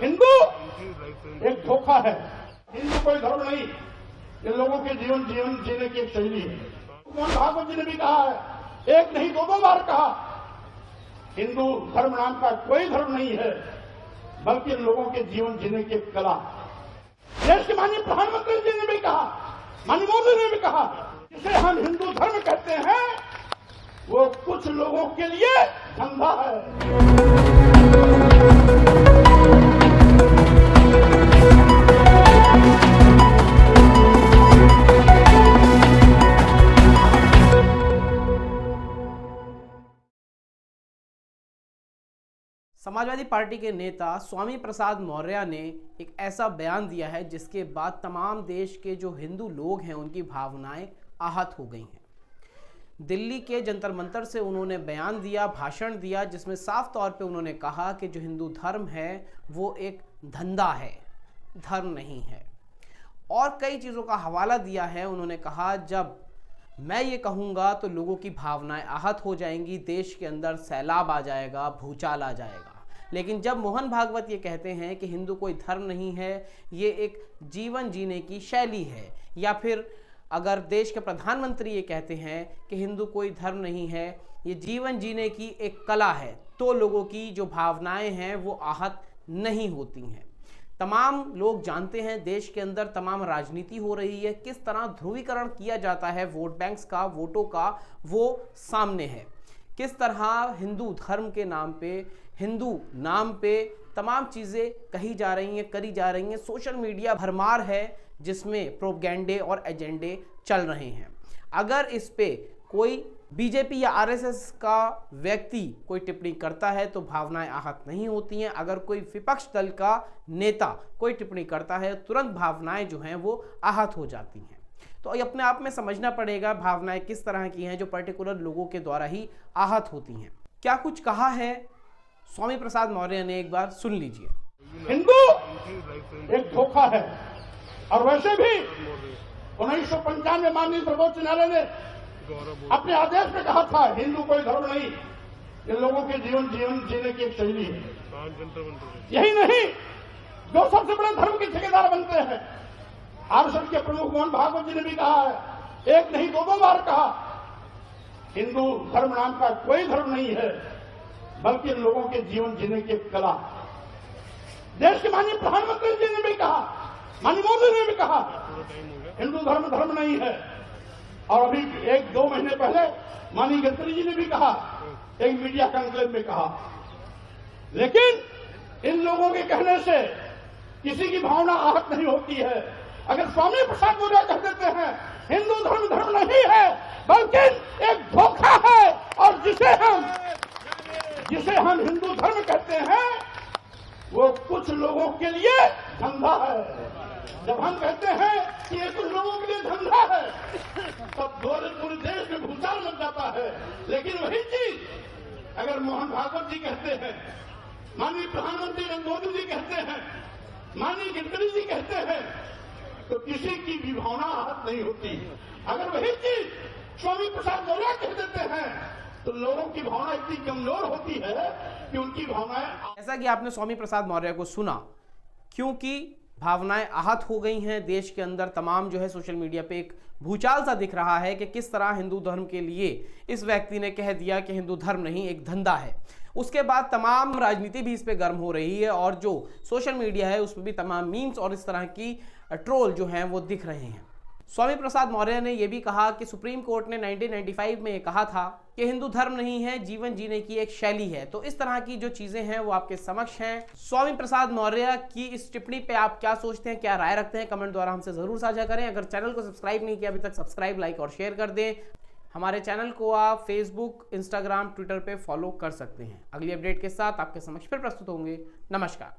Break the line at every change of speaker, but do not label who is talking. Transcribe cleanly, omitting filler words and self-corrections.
हिंदू एक धोखा है। हिंदू कोई धर्म नहीं, ये लोगों के जीवन जीने की एक शैली है। मोहन भागवत जी ने भी कहा है, एक नहीं दो बार कहा, हिंदू धर्म नाम का कोई धर्म नहीं है, बल्कि लोगों के जीवन जीने की एक कला। देश के माननीय प्रधानमंत्री जी ने भी कहा, माननीय मोदी ने भी कहा, जिसे हम हिंदू धर्म कहते हैं वो कुछ लोगों के लिए धंधा है।
समाजवादी पार्टी के नेता स्वामी प्रसाद मौर्य ने एक ऐसा बयान दिया है जिसके बाद तमाम देश के जो हिंदू लोग हैं उनकी भावनाएं आहत हो गई हैं। दिल्ली के जंतर मंतर से उन्होंने बयान दिया, भाषण दिया, जिसमें साफ तौर पे उन्होंने कहा कि जो हिंदू धर्म है वो एक धंधा है, धर्म नहीं है। और कई चीज़ों का हवाला दिया है। उन्होंने कहा जब मैं ये कहूँगा तो लोगों की भावनाएं आहत हो जाएंगी, देश के अंदर सैलाब आ जाएगा, भूचाल आ जाएगा। लेकिन जब मोहन भागवत ये कहते हैं कि हिंदू कोई धर्म नहीं है, ये एक जीवन जीने की शैली है, या फिर अगर देश के प्रधानमंत्री ये कहते हैं कि हिंदू कोई धर्म नहीं है, ये जीवन जीने की एक कला है, तो लोगों की जो भावनाएं हैं वो आहत नहीं होती हैं। तमाम लोग जानते हैं देश के अंदर तमाम राजनीति हो रही है, किस तरह ध्रुवीकरण किया जाता है वोट बैंक्स का, वोटों का, वो सामने है। किस तरह हिंदू धर्म के नाम पे, हिंदू नाम पे तमाम चीज़ें कही जा रही हैं, करी जा रही हैं। सोशल मीडिया भरमार है जिसमें प्रोपगैंडे और एजेंडे चल रहे हैं। अगर इस पे कोई बीजेपी या आरएसएस का व्यक्ति कोई टिप्पणी करता है तो भावनाएं आहत नहीं होती हैं। अगर कोई विपक्ष दल का नेता कोई टिप्पणी करता है तुरंत भावनाएं जो हैं वो आहत हो जाती हैं। तो ये अपने आप में समझना पड़ेगा भावनाएं किस तरह की हैं जो पर्टिकुलर लोगों के द्वारा ही आहत होती हैं। क्या कुछ कहा है स्वामी प्रसाद मौर्य ने, एक बार सुन लीजिए।
हिंदू एक धोखा है, और वैसे भी 1995 में माननीय सर्वोच्च न्यायालय ने अपने आदेश में कहा था हिंदू कोई धर्म नहीं, ये लोगों के जीवन जीने की एक शैली है। यही नहीं, जो सबसे बड़े धर्म के ठेकेदार बनते हैं, आरएसएस के प्रमुख मोहन भागवत जी ने भी कहा है, एक नहीं दो बार कहा, हिंदू धर्म नाम का कोई धर्म नहीं है, बल्कि लोगों के जीवन जीने की एक कला। देश के माननीय प्रधानमंत्री जी ने भी कहा, माननीय मोदी ने भी कहा, हिंदू धर्म नहीं है। और अभी 1-2 महीने पहले माननीय गडकरी जी ने भी कहा, एक मीडिया कॉन्क्लेव में कहा। लेकिन इन लोगों के कहने से किसी की भावना आहत नहीं होती है। अगर स्वामी प्रसाद मौर्य कह देते हैं हिंदू धर्म नहीं है बल्कि एक धोखा है, और जिसे हम हिंदू धर्म कहते हैं वो कुछ लोगों के लिए धंधा है। जब हम कहते हैं कि ये कुछ लोगों के लिए धंधा है तब पूरे देश में भूचाल लग जाता है। लेकिन वही चीज अगर मोहन भागवत जी कहते हैं, माननीय प्रधानमंत्री नरेंद्र मोदी जी कहते हैं, माननीय गडकरी जी कहते हैं, तो किसी की भी भावना आहत नहीं होती। अगर वही चीज स्वामी प्रसाद मौर्य कह देते हैं तो लोगों की भावना इतनी कमजोर होती है कि उनकी भावनाएं,
ऐसा कि आपने स्वामी प्रसाद मौर्य को सुना, क्योंकि भावनाएं आहत हो गई हैं देश के अंदर। तमाम जो है सोशल मीडिया पे एक भूचाल सा दिख रहा है कि किस तरह हिंदू धर्म के लिए इस व्यक्ति ने कह दिया कि हिंदू धर्म नहीं एक धंधा है। उसके बाद तमाम राजनीति भी इस पे गर्म हो रही है, और जो सोशल मीडिया है उस पर भी तमाम मीम्स और इस तरह की ट्रोल जो हैं वो दिख रहे हैं। स्वामी प्रसाद मौर्य ने यह भी कहा कि सुप्रीम कोर्ट ने 1995 में कहा था कि हिंदू धर्म नहीं है, जीवन जीने की एक शैली है। तो इस तरह की जो चीजें हैं वो आपके समक्ष हैं। स्वामी प्रसाद मौर्य की इस टिप्पणी पे आप क्या सोचते हैं, क्या राय रखते हैं, कमेंट द्वारा हमसे जरूर साझा करें। अगर चैनल को सब्सक्राइब नहीं किया अभी तक, सब्सक्राइब, लाइक और शेयर कर दें। हमारे चैनल को आप फेसबुक, इंस्टाग्राम, ट्विटर पे फॉलो कर सकते हैं। अगली अपडेट के साथ आपके समक्ष फिर प्रस्तुत होंगे। नमस्कार।